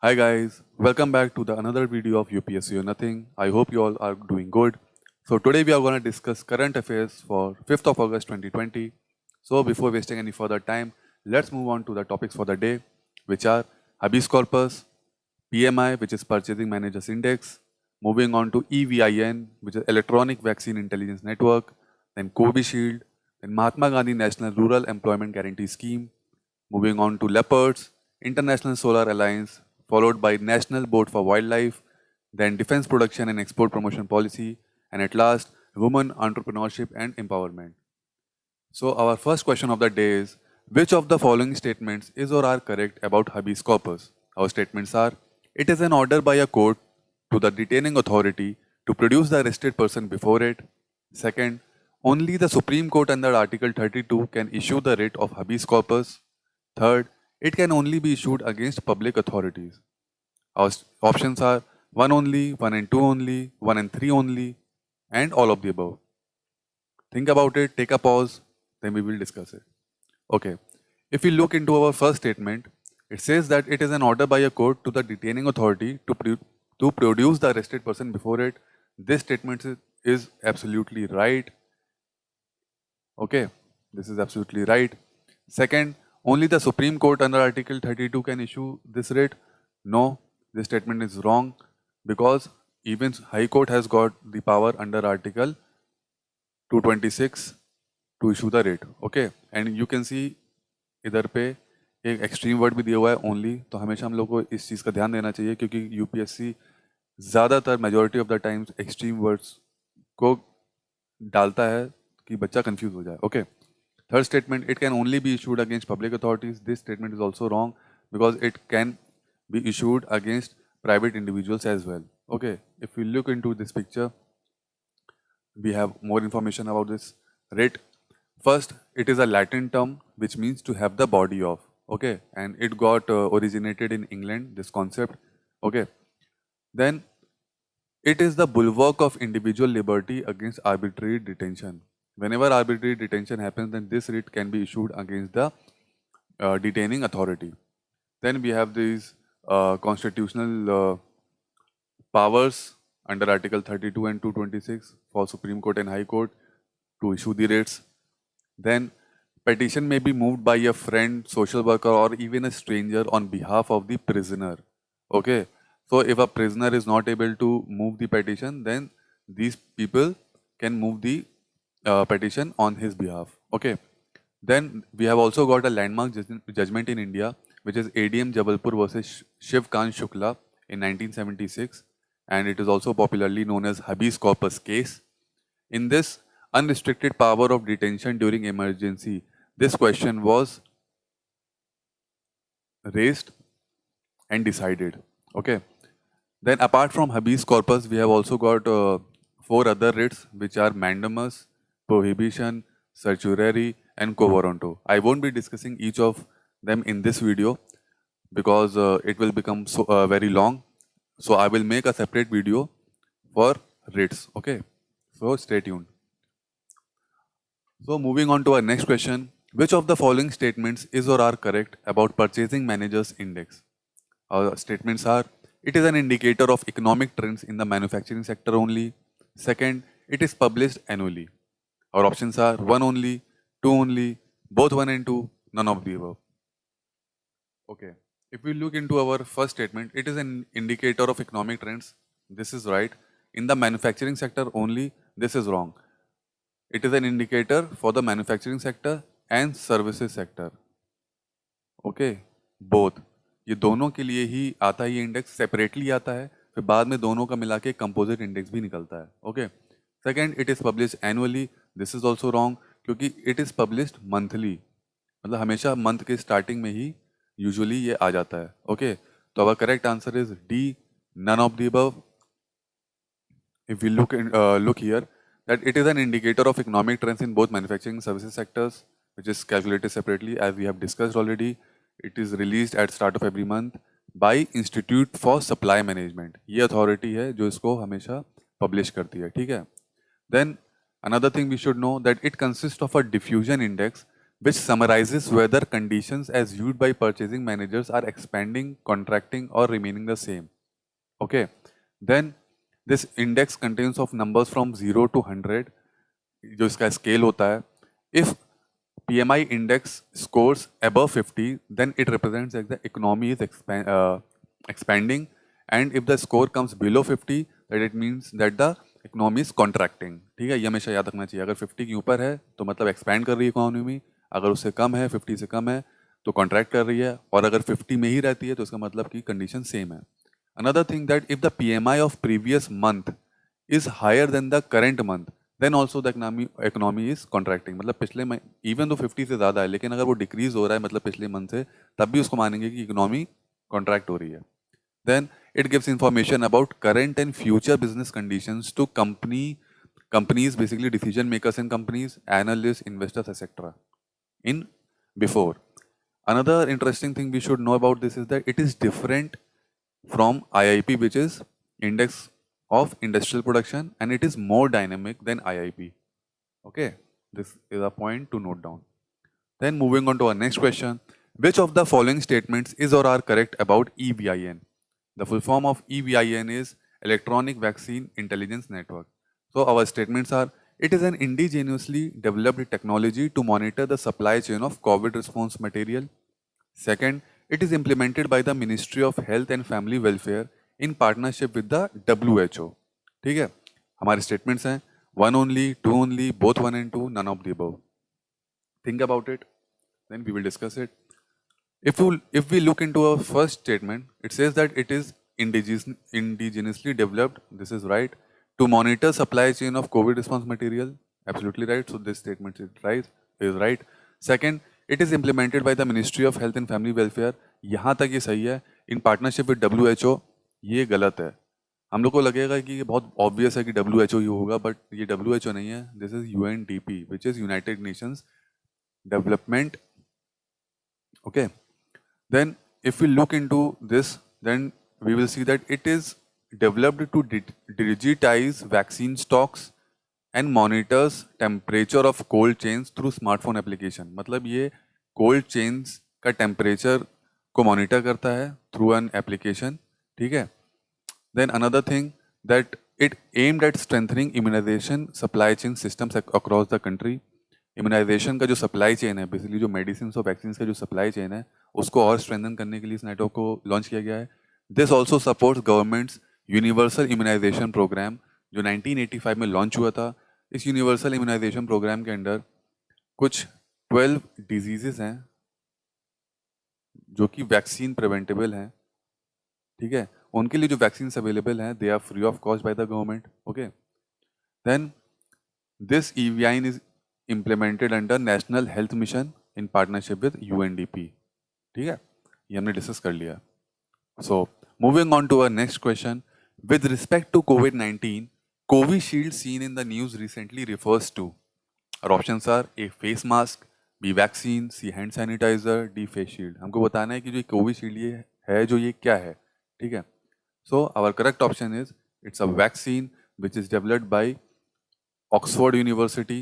Hi guys, welcome back to the another video of UPSC or Nothing. I hope you all are doing good. So today we are going to discuss current affairs for 5th of August 2020. So before wasting any further time, let's move on to the topics for the day, which are habeas corpus, PMI, which is Purchasing Managers Index, moving on to EVIN, which is Electronic Vaccine Intelligence Network, then Covishield, then Mahatma Gandhi National Rural Employment Guarantee Scheme, moving on to leopards, International Solar Alliance, followed by National Board for Wildlife, then Defense Production and Export Promotion Policy, and at last, Women Entrepreneurship and Empowerment. So our first question of the day is, which of the following statements is or are correct about habeas corpus? Our statements are, it is an order by a court to the detaining authority to produce the arrested person before it. Second, only the Supreme Court under Article 32 can issue the writ of habeas corpus. Third, it can only be issued against public authorities. Our options are 1 only, 1 and 2 only, 1 and 3 only, and all of the above. Think about it, take a pause, then we will discuss it. Okay, if we look into our first statement, it says that it is an order by a court to the detaining authority to produce the arrested person before it. This statement is absolutely right. Okay, this is absolutely right. Second, only the Supreme Court under Article 32 can issue this writ. No, this statement is wrong because even High Court has got the power under Article 226 to issue the writ. Okay, and you can see इधर पे एक extreme word भी दिया हुआ है only, तो हमेशा हम लोग को इस चीज़ का ध्यान देना चाहिए क्योंकि यूपीएससी ज़्यादातर majority of the times extreme words को डालता है कि बच्चा कंफ्यूज हो जाए. Okay, third statement, it can only be issued against public authorities. This statement is also wrong because it can be issued against private individuals as well. Okay, if we look into this picture, we have more information about this writ. First, it is a Latin term which means to have the body of. Okay, and it got originated in England, this concept. Okay, then it is the bulwark of individual liberty against arbitrary detention. Whenever arbitrary detention happens, then this writ can be issued against the detaining authority. Then we have these constitutional powers under Article 32 and 226 for Supreme Court and High Court to issue the writs. Then petition may be moved by a friend, social worker, or even a stranger on behalf of the prisoner. Okay, so if a prisoner is not able to move the petition, then these people can move the petition on his behalf. Okay, then we have also got a landmark judgment in India, which is ADM Jabalpur versus Shiv Kant Shukla in 1976, and it is also popularly known as habeas corpus case. In this unrestricted power of detention during emergency, this question was raised and decided. Okay. Then apart from habeas corpus, we have also got 4 other writs, which are mandamus, prohibition, certiorari, and quo warranto. I won't be discussing each of them in this video because it will become very long. So I will make a separate video for writs. Okay, so stay tuned. So moving on to our next question, which of the following statements is or are correct about Purchasing Managers Index? Our statements are, it is an indicator of economic trends in the manufacturing sector only. Second, it is published annually. Our options are 1 only, 2 only, both 1 and 2, none of the above. Okay, if we look into our first statement, it is an indicator of economic trends. This is right. In the manufacturing sector only, this is wrong. It is an indicator for the manufacturing sector and services sector. Okay, both. ये दोनों के लिए ही आता है, ये index separately आता है, फिर बाद में दोनों का मिला के कंपोजिट इंडेक्स भी निकलता है. Okay, second, it is publish annually. This is also wrong क्योंकि इट इज़ पब्लिश्ड मंथली, मतलब हमेशा मंथ के स्टार्टिंग में ही यूजुअली ये आ जाता है. ओके, तो our correct answer is D, none of the above. If we look here, that it is an indicator of economic trends in both manufacturing and services sectors, which is calculated separately as we have discussed already. It is released at start of every month by Institute for Supply Management. ये authority है जो इसको हमेशा publish करती है. ठीक है. Then another thing we should know that it consists of a diffusion index which summarizes whether conditions as viewed by purchasing managers are expanding, contracting, or remaining the same. Okay. Then this index contains of numbers from 0 to 100, जो इसका scale होता है. If PMI index scores above 50, then it represents that the economy is expanding, and if the score comes below 50, that it means that the economy is contracting. ठीक है, ये हमेशा याद रखना चाहिए. अगर 50 के ऊपर है तो मतलब expand कर रही है इकोनॉमी, अगर उससे कम है, 50 से कम है तो contract कर रही है, और अगर 50 में ही रहती है तो इसका मतलब कि कंडीशन सेम है. Another thing that if the PMI of previous month is higher than the current month, then also the economy is contracting. मतलब पिछले even though 50 से ज़्यादा है, लेकिन अगर वो decrease हो रहा है मतलब पिछले month से, तब भी उसको मानेंगे कि economy contract हो रही है. Then it gives information about current and future business conditions to companies, basically decision makers in companies, analysts, investors, etc. in before. Another interesting thing we should know about this is that it is different from IIP, which is Index of Industrial Production, and it is more dynamic than IIP. Okay, this is a point to note down. Then moving on to our next question, which of the following statements is or are correct about EVIN? The full form of EVIN is Electronic Vaccine Intelligence Network. So our statements are, it is an indigenously developed technology to monitor the supply chain of COVID response material. Second, it is implemented by the Ministry of Health and Family Welfare in partnership with the WHO. ठीक है, हमारे statements हैं one only, two only, both one and two, none of the above. Think about it, then we will discuss it. If we look into our first statement, it says that it is indigenously developed. This is right. To monitor supply chain of COVID response material, absolutely right. So this statement is right. Second, it is implemented by the Ministry of Health and Family Welfare. यहाँ तक ये सही है. In partnership with WHO, ये गलत है. हम लोग को लगेगा कि ये बहुत obvious है कि WHO ही होगा, but ये WHO नहीं है. This is UNDP, which is United Nations Development. Okay. Then if we look into this, then we will see that it is developed to digitize vaccine stocks and monitors temperature of cold chains through smartphone application. मतलब ये cold chains का temperature को monitor करता है through an application. ठीक है. Then another thing that it aimed at strengthening immunization supply chain systems across the country. Immunisation का जो सप्लाई चेन है, बेसिकली जो मेडिसिन और वैक्सीन का जो सप्लाई चेन है, उसको और स्ट्रेंथन करने के लिए इस नेटवर्क को लॉन्च किया गया है. This also supports government's universal immunisation programme जो 1985 में लॉन्च हुआ था. इस यूनिवर्सल इम्यूनाइजेशन प्रोग्राम के अंडर कुछ 12 डिजीजेस हैं जो कि वैक्सीन प्रिवेंटेबल हैं. ठीक है, उनके लिए जो वैक्सीन अवेलेबल हैं, they are free of cost by the government. Okay. Then this EVIN is implemented under National Health Mission in partnership with UNDP. ठीक है, ये हमने डिस्कस कर लिया. So moving on to our next question, with respect to COVID-19, Covishield seen in the news recently refers to. Our options are A, face mask, B, vaccine, C, hand sanitizer, D, face shield. हमको बताना है कि जो Covishield ये है, जो ये क्या है. ठीक है. So our correct option is it's a vaccine which is developed by Oxford University.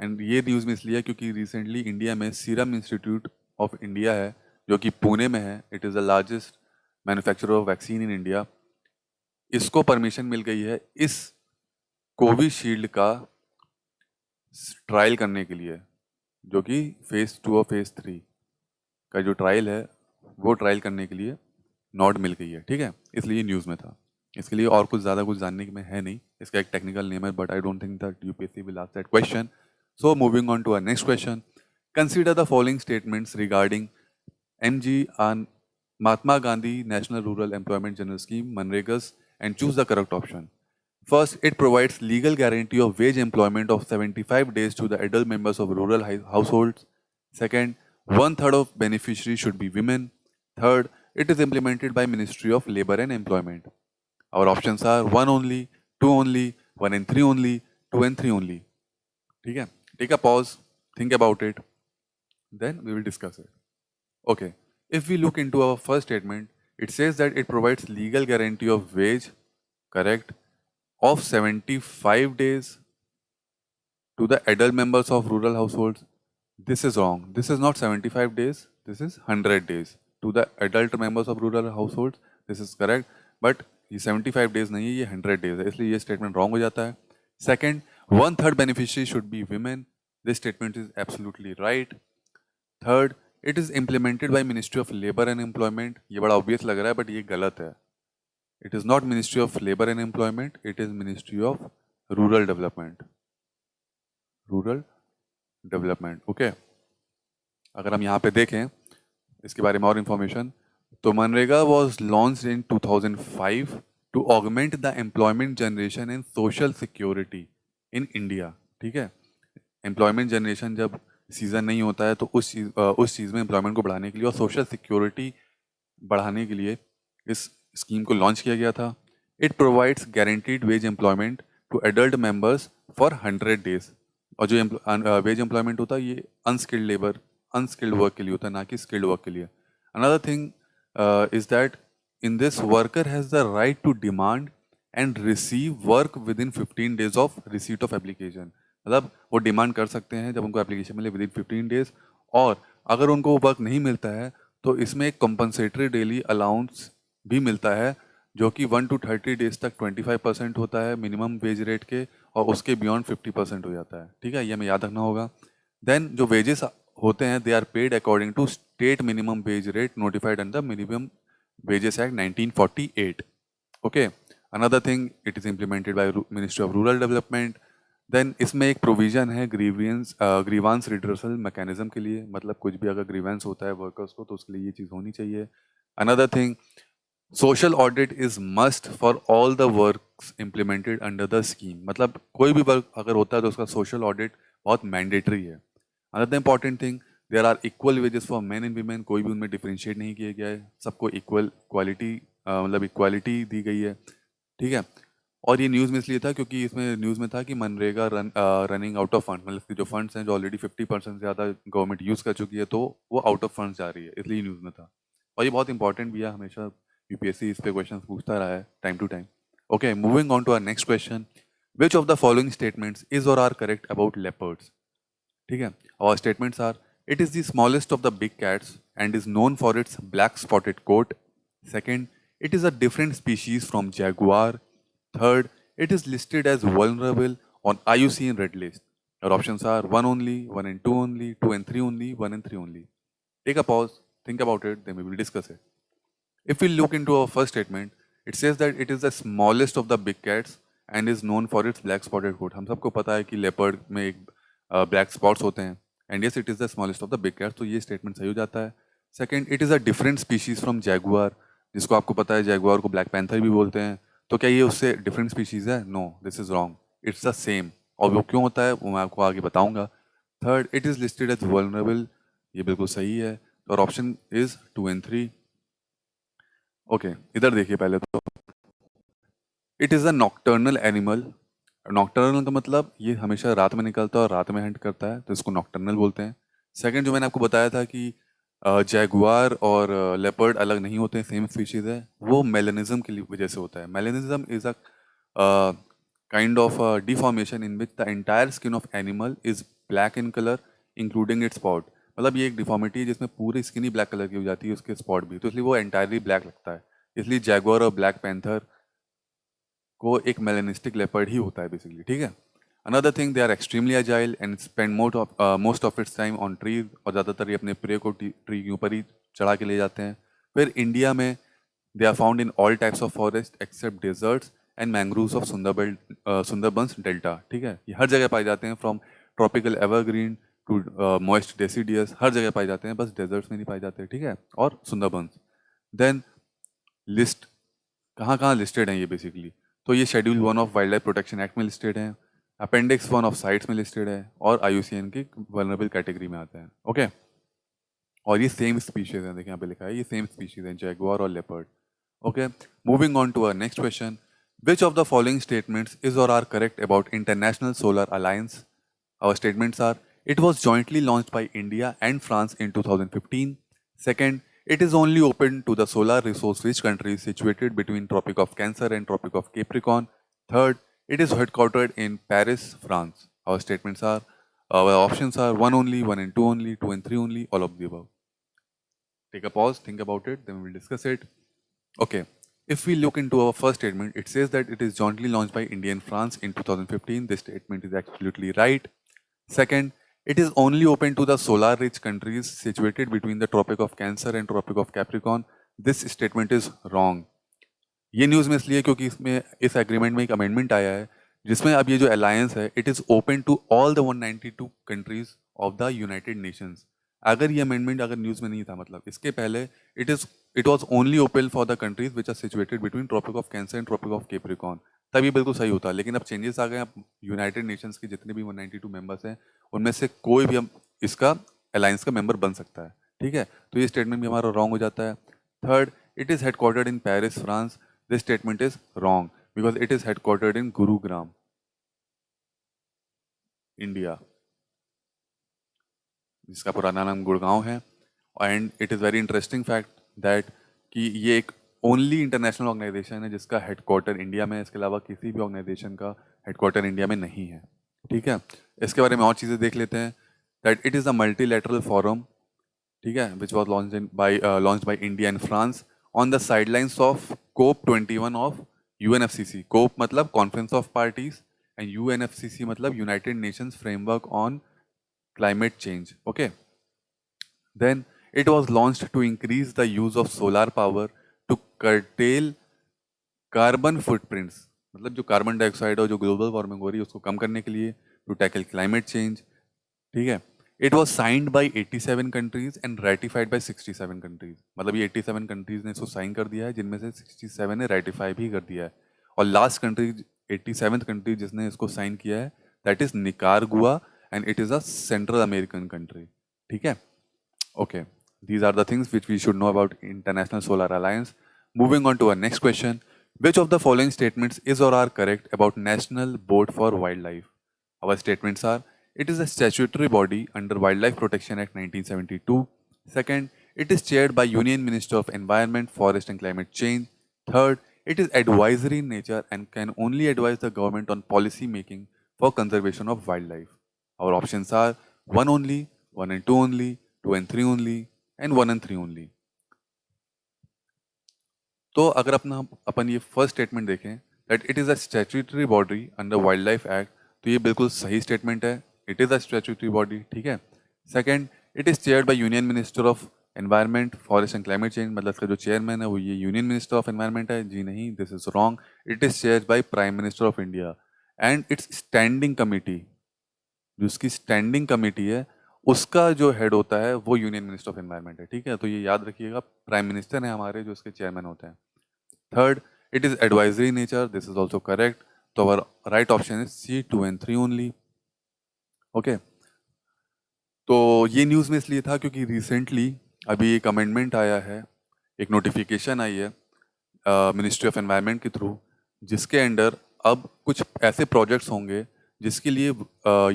And ये न्यूज़ में इसलिए क्योंकि रिसेंटली इंडिया में सीरम इंस्टीट्यूट ऑफ इंडिया है जो कि पुणे में है. It is the largest manufacturer of vaccine in India. इसको परमिशन मिल गई है इस कोविशील्ड का ट्रायल करने के लिए, जो कि फेज़ 2 और फेज़ 3 का जो ट्रायल है वो ट्रायल करने के लिए नॉट मिल गई है. ठीक है, इसलिए न्यूज़ में था. इसके लिए और कुछ ज़्यादा कुछ जानने में है नहीं. इसका एक टेक्निकल नेम है, but I don't think that UPSC will ask that question. So moving on to our next question, consider the following statements regarding MG and Mahatma Gandhi National Rural Employment General Scheme (MNREGAs) and choose the correct option. First, it provides legal guarantee of wage employment of 75 days to the adult members of rural households. Second, 1/3 of beneficiaries should be women. Third, it is implemented by Ministry of Labor and Employment. Our options are 1 only, 2 only, 1 and 3 only, 2 and 3 only. ठीक है. Take a pause, think about it, then we will discuss it. Okay, if we look into our first statement, it says that it provides legal guarantee of wage, correct, of 75 days to the adult members of rural households. This is wrong. This is not 75 days. This is 100 days. To the adult members of rural households, this is correct. But ये 75 days नहीं है, ये 100 days है, इसलिए ये statement wrong हो जाता है. Second, 1/3 beneficiary should be women. This statement is absolutely right. Third, it is implemented by Ministry of Labor and Employment. ये बड़ा obvious लग रहा है, but ये गलत है. It is not Ministry of Labor and Employment. It is Ministry of Rural Development. Rural Development. Okay. अगर हम यहाँ पे देखें इसके बारे में और इंफॉर्मेशन, तो MNREGA was launch in 2005 to augment the employment generation and social security in India. ठीक है, एम्प्लॉयमेंट जनरेशन जब सीज़न नहीं होता है तो उस चीज़ में एम्प्लॉयमेंट को बढ़ाने के लिए और सोशल सिक्योरिटी बढ़ाने के लिए इस स्कीम को लॉन्च किया गया था. It provides guaranteed wage employment to adult members for 100 days. और जो वेज एम्प्लॉयमेंट होता है ये अनस्किल्ड वर्क के लिए होता है, ना कि स्किल्ड वर्क के लिए. Another thing is that in this worker has the right to demand and receive work within 15 days of receipt of application. मतलब वो डिमांड कर सकते हैं जब उनको एप्लीकेशन मिले विद इन 15 days. और अगर उनको वो वर्क नहीं मिलता है तो इसमें एक कंपनसेटरी डेली अलाउंस भी मिलता है, जो कि 1 to 30 days तक 25% होता है मिनिमम वेज रेट के, और उसके बियॉन्ड 50% हो जाता है. ठीक है, ये हमें याद रखना होगा. देन जो वेजेस होते हैं they are paid according to state minimum wage rate notified under minimum wages act 1948. Okay, another thing, it is implemented by ministry of rural development. Then इसमें एक प्रोविजन है ग्रीवांस रिड्रेसल मैकेनिज्म के लिए. मतलब कुछ भी अगर ग्रीवेंस होता है वर्कर्स को तो उसके लिए ये चीज़ होनी चाहिए. Another thing, social audit is must for all the works implemented under the scheme. मतलब कोई भी वर्क अगर होता है तो उसका सोशल ऑडिट बहुत मैंडेटरी है. Another important thing, there are equal wages for men and women. कोई भी उनमें डिफरेंशिएट नहीं किया गया है, सबको मतलब इक्वालिटी दी गई है. ठीक है, और ये न्यूज़ में इसलिए था क्योंकि इसमें न्यूज़ में था कि MNREGA running out of fund. मतलब कि जो फंड्स हैं जो ऑलरेडी 50% से ज़्यादा गवर्नमेंट यूज़ कर चुकी है तो वो आउट ऑफ फंड्स जा रही है, इसलिए न्यूज़ में था. और ये बहुत इंपॉर्टेंट भी है, हमेशा यूपीएससी इस पे क्वेश्चन पूछता रहा है time to time. Okay, moving on to our next question. Which of the following statements is और आर करेक्ट अबाउट लेपर्ड्स. ठीक है, our statements are: it is the smallest of the big cats and is known for its black spotted coat. Second, it is a different species from jaguar. Third, it is listed as vulnerable on IUCN Red List. Your options are 1 only, 1 and 2 only, 2 and 3 only, 1 and 3 only. Take a pause, think about it, then we will discuss it. If we look into our first statement, it says that it is the smallest of the big cats and is known for its black spotted coat. हम सबको पता है कि leopard में एक black spots होते हैं. And yes, it is the smallest of the big cats. तो ये statement सही हो जाता है. Second, it is a different species from jaguar. जिसको आपको पता है जैगुआर को ब्लैक पैंथर भी बोलते हैं. तो क्या ये उससे डिफरेंट स्पीशीज़ है? No, this is wrong. It's the same. और वो क्यों होता है वो मैं आपको आगे बताऊंगा. Third, it is listed as vulnerable. ये बिल्कुल सही है. और ऑप्शन इज 2 and 3. ओके, इधर देखिए पहले तो. It is a nocturnal animal. Nocturnal का मतलब ये हमेशा रात में निकलता है और रात में हंट करता है, तो इसको नॉक्टर्नल बोलते हैं. सेकेंड, जो मैंने आपको बताया था कि जैगुआर और लेपर्ड अलग नहीं होते हैं, सेम स्पीशीज है, वो मेलेनिज्म की वजह से होता है. Melanism is a kind of deformation in which the entire skin of animal is black in colour including it's spot. मतलब ये एक डिफॉर्मिटी है जिसमें पूरी स्किन ही ब्लैक कलर की हो जाती है, उसके स्पॉट भी, तो इसलिए वो एंटायरली ब्लैक लगता है. इसलिए जैगुआर और ब्लैक पैंथर को एक मेलेनिस्टिक लेपर्ड ही होता है बेसिकली. ठीक है. Another thing, they are extremely agile and spend most of its time on trees. और ज़्यादातर ये अपने प्रे को ट्री के ऊपर ही चढ़ा के ले जाते हैं. फिर इंडिया में they are found in all types of forest except deserts and mangroves of Sundarbans delta. ठीक है, ये हर जगह पाए जाते हैं, from tropical evergreen to moist deciduous, हर जगह पाए जाते हैं, बस डेजर्ट्स में नहीं पाए जाते. ठीक है, और सुंदरबंस. देन लिस्ट कहाँ कहाँ लिस्टेड हैं ये बेसिकली, तो ये schedule 1 of wild life protection act में लिस्टेड है, अपेंडिक्स 1 ऑफ साइट्स में लिस्टेड है, और IUCN की वल्नरेबल कैटेगरी में आते हैं. ओके, और ये सेम स्पीशीज हैं, देखिए यहाँ पे लिखा है ये सेम स्पीशीज हैं, जैगुआर और leopard. Okay, moving on to our next question. Which of the following statements is और are correct about international solar alliance. Our statements are: it was jointly launched by India and France in 2015. Second, it is only open to the solar resource rich countries situated between Tropic of Cancer and Tropic of Capricorn. Third, it is headquartered in Paris, France. Our statements are: Our options are 1 only, 1 and 2 only, 2 and 3 only, all of the above. Take a pause, think about it, then we will discuss it. Okay, if we look into our first statement, it says that it is jointly launched by India and France in 2015. This statement is absolutely right. Second, it is only open to the solar-rich countries situated between the Tropic of Cancer and Tropic of Capricorn. This statement is wrong. ये news में इसलिए क्योंकि इसमें इस agreement में एक amendment आया है जिसमें अब ये जो अलायंस है it is open to all the 192 countries of the United Nations. अगर ये अमेंडमेंट अगर न्यूज़ में नहीं था, मतलब इसके पहले it was only open for the countries which are situated between Tropic of Cancer and Tropic of Capricorn. तब ये बिल्कुल सही होता, लेकिन अब चेंजेस आ गए. अब यूनाइटेड नेशंस के जितने भी 192 मेंबर्स हैं उनमें से कोई भी अब इसका अलायंस का मेंबर बन सकता है. ठीक है, तो ये स्टेटमेंट भी हमारा रॉन्ग हो जाता है. Third, it is headquartered in Paris, France. This statement is wrong because it is headquartered in Gurugram, India, जिसका पुराना नाम गुड़गांव है. And it is very interesting fact that कि ये एक ओनली इंटरनेशनल ऑर्गेनाइजेशन है जिसका हेडक्वार्टर इंडिया में है. इसके अलावा किसी भी ऑर्गेनाइजेशन का हेडक्वार्टर इंडिया में नहीं है. ठीक है, इसके बारे में और चीज़ें देख लेते हैं. That it is a multilateral forum, ठीक है, which was launched by India and France on the sidelines of COP21 of UNFCCC. COP मतलब Conference of Parties and UNFCCC मतलब United Nations Framework on Climate Change. Okay. Then it was launched to increase the use of solar power to curtail carbon footprints. मतलब जो carbon dioxide और जो global warming हो रही है उसको कम करने के लिए, टू टैकल क्लाइमेट चेंज. ठीक है, it was signed by 87 countries and ratified by 67 countries. मतलब ये 87 कंट्रीज ने इसको साइन कर दिया है जिनमें से 67 ने रेटिफाई भी कर दिया है. और लास्ट कंट्री 87th कंट्री जिसने इसको साइन किया है that is Nicaragua and it is a central American country. ठीक है, okay, these are the things which we should know about International Solar Alliance. Moving on to our next question. Which of the following statements is or are correct about National Board for Wildlife? Our statements are: it is a statutory body under Wildlife Protection Act 1972. Second, it is chaired by Union Minister of Environment, Forest and Climate Change. Third, it is advisory in nature and can only advise the government on policy making for conservation of wildlife. Our options are 1 only, 1 and 2 only, 2 and 3 only, and 1 and 3 only. तो अगर अपन ये first statement देखें that it is a statutory body under wild life act, तो ये बिल्कुल सही statement है. It is a statutory body. ठीक है. Second, it is chaired by union minister of environment, forest and climate change. मतलब इसका जो चेयरमैन है वो ये यूनियन मिनिस्टर ऑफ एनवायरनमेंट है. जी नहीं, this is wrong. It is chaired by prime minister of India and it's standing committee, जो उसकी स्टैंडिंग कमेटी है उसका जो हेड होता है वो यूनियन मिनिस्टर ऑफ एनवायरनमेंट है. ठीक है, तो ये याद रखिएगा, प्राइम मिनिस्टर हैं हमारे जो इसके चेयरमैन होते हैं. Third, it is advisory nature. This is also correct. तो our right option is C, 2 and 3 only. Okay, तो ये न्यूज़ में इसलिए था क्योंकि रिसेंटली अभी एक अमेंडमेंट आया है, एक नोटिफिकेशन आई है मिनिस्ट्री ऑफ एनवायरनमेंट के थ्रू, जिसके अंडर अब कुछ ऐसे प्रोजेक्ट्स होंगे जिसके लिए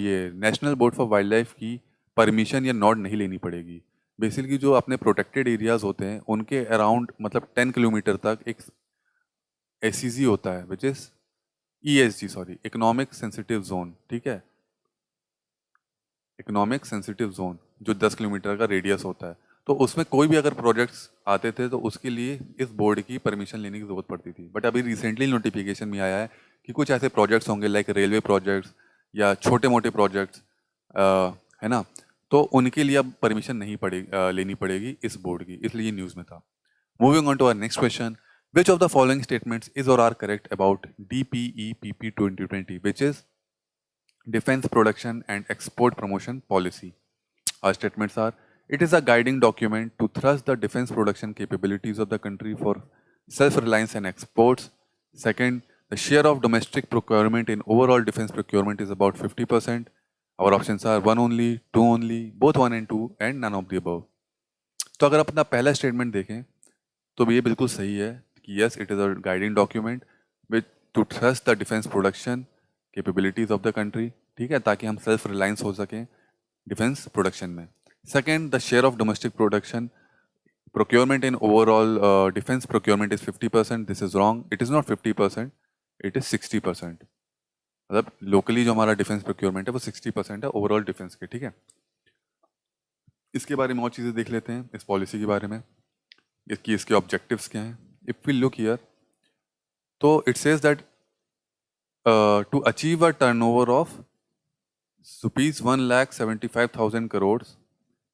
ये national board for wild life की परमिशन या नॉड नहीं लेनी पड़ेगी. बेसिकली जो अपने प्रोटेक्टेड एरियाज होते हैं उनके अराउंड मतलब 10 किलोमीटर तक एक एसीजी होता है which is ESG, sorry, economic sensitive zone. ठीक है, इकोनॉमिक सेंसिटिव जोन जो 10 किलोमीटर का रेडियस होता है, तो उसमें कोई भी अगर प्रोजेक्ट्स आते थे तो उसके लिए इस बोर्ड की परमिशन लेने की ज़रूरत पड़ती थी. बट अभी रिसेंटली नोटिफिकेशन में आया है कि कुछ ऐसे प्रोजेक्ट्स होंगे लाइक रेलवे प्रोजेक्ट्स या छोटे मोटे प्रोजेक्ट्स, है ना, तो उनके लिए अब परमिशन नहीं लेनी पड़ेगी इस बोर्ड की, इसलिए न्यूज़ में था. Moving on to our next question. Which of the following statements is और are correct about DPEPP 2020, which is Defense Production and Export Promotion Policy? Our statements are: it is a guiding document to thrust the defense production capabilities of the country for self-reliance and exports. Second, the share of domestic procurement in overall defense procurement is about 50%. Our options are 1 only, 2 only, both 1 and 2, and none of the above. तो अगर अपना पहला statement देखें तो ये बिल्कुल सही है कि yes, it is a guiding document with to thrust the defense production capabilities of the country. ठीक है, ताकि हम सेल्फ रिलायंस हो सकें डिफेंस प्रोडक्शन में. Second, the share of domestic production procurement in overall defense procurement is 50%. This is wrong. It is not 50%. It is 60%. मतलब locally जो हमारा डिफेंस प्रोक्योरमेंट है वो 60% है ओवरऑल डिफेंस के, ठीक है। इसके बारे में और चीज़ें देख लेते हैं, इस पॉलिसी के बारे में, इसके ऑब्जेक्टिव्स क्या हैं। इफ वी लुक हियर, तो it says that to achieve a turnover of rupees 1,75,000 crores,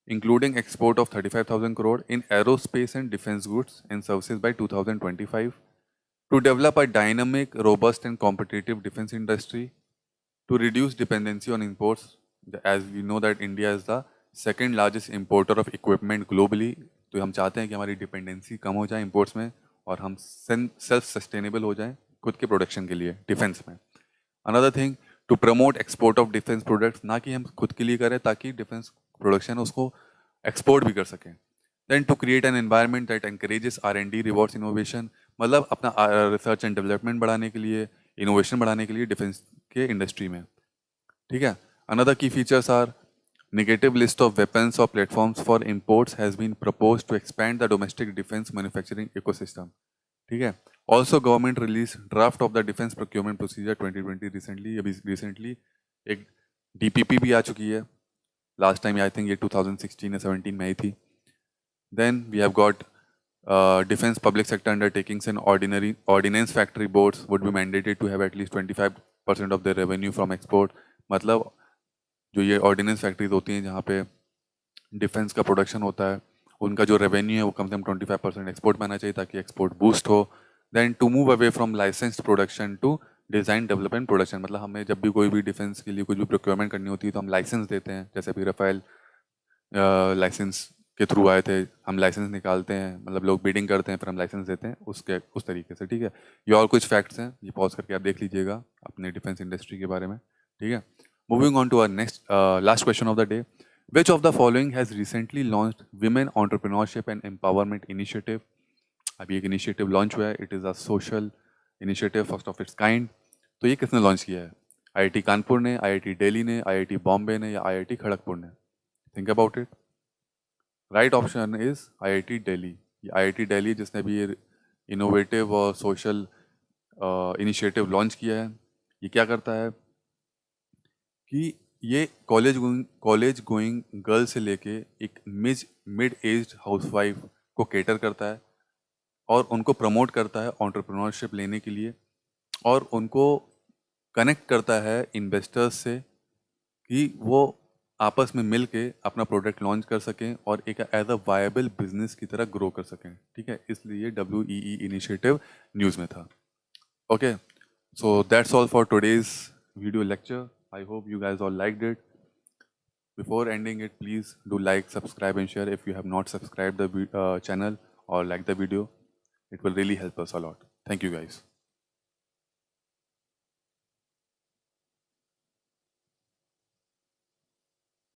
including export of 35,000 crore in aerospace and defense goods and services by 2025, to develop a dynamic, robust and competitive defense industry, to reduce dependency on imports, as we know that India is the second largest importer of equipment globally. तो हम चाहते हैं कि हमारी dependency कम हो जाए imports में और हम सेल्फ सस्टेनेबल हो जाएं खुद के प्रोडक्शन के लिए डिफेंस में। Another thing, to promote export of defence products, ना कि हम खुद के लिए करें ताकि डिफेंस प्रोडक्शन उसको एक्सपोर्ट भी कर सकें। Then to create an environment that encourages R&D, rewards innovation, मतलब अपना रिसर्च एंड डेवलपमेंट बढ़ाने के लिए, इनोवेशन बढ़ाने के लिए डिफेंस के इंडस्ट्री में, ठीक है। Another key features are negative list of weapons or platforms for imports has been proposed to expand the domestic defense manufacturing ecosystem, ठीक है। Also government release draft of the defence procurement procedure 2020 recently, अभी recently एक DPP भी आ चुकी है। Last time I think ये 2016 या 17 में आई थी। Then we have got defence public sector undertakings and ordnance factory boards would be mandated to have at least 25% of the revenue from export. मतलब जो ये ऑर्डिनेंस फैक्ट्रीज होती हैं जहाँ पे डिफेंस का प्रोडक्शन होता है, उनका जो रेवेन्यू है वो कम से कम 25% एक्सपोर्ट में आना चाहिए ताकि एक्सपोर्ट बूस्ट हो। Then to move away from licensed production to design development production, मतलब हमें जब भी कोई भी डिफेंस के लिए कुछ भी प्रोक्योरमेंट करनी होती है तो हम लाइसेंस देते हैं, जैसे अभी राफेल लाइसेंस के थ्रू आए थे, हम लाइसेंस निकालते हैं, मतलब लोग बिडिंग करते हैं फिर हम लाइसेंस देते हैं उस तरीके से, ठीक है। ये और कुछ फैक्ट्स हैं, ये पॉज करके आप देख लीजिएगा अपने डिफेंस इंडस्ट्री के बारे में, ठीक है। Moving on to our next last question of the day, which of the following has recently launched women entrepreneurship and empowerment initiative. अभी एक इनिशिएटिव लॉन्च हुआ है, it is a social initiative first of its kind. तो ये किसने launch किया है? IIT Kanpur ने, IIT दिल्ली ने, IIT बॉम्बे ने या IIT खड़गपुर ने? Think about it. Right option is IIT Delhi. IIT Delhi जिसने भी ये इनोवेटिव और सोशल इनिशिएटिव लॉन्च किया है, ये क्या करता है कि ये कॉलेज गोइंग गर्ल से लेके एक मिड एज्ड हाउसवाइफ को केटर करता है और उनको प्रमोट करता है एंटरप्रेन्योरशिप लेने के लिए, और उनको कनेक्ट करता है इन्वेस्टर्स से कि वो आपस में मिल के अपना प्रोडक्ट लॉन्च कर सकें और एक एज अ वायबल बिजनेस की तरह ग्रो कर सकें, ठीक है। इसलिए WEE इनिशिएटिव न्यूज़ में था। Okay, so that's all for today's video lecture. I hope you guys all liked it. Before ending it, please do like, subscribe and share if you have not subscribed the channel or like the video. It will really help us a lot. Thank you guys.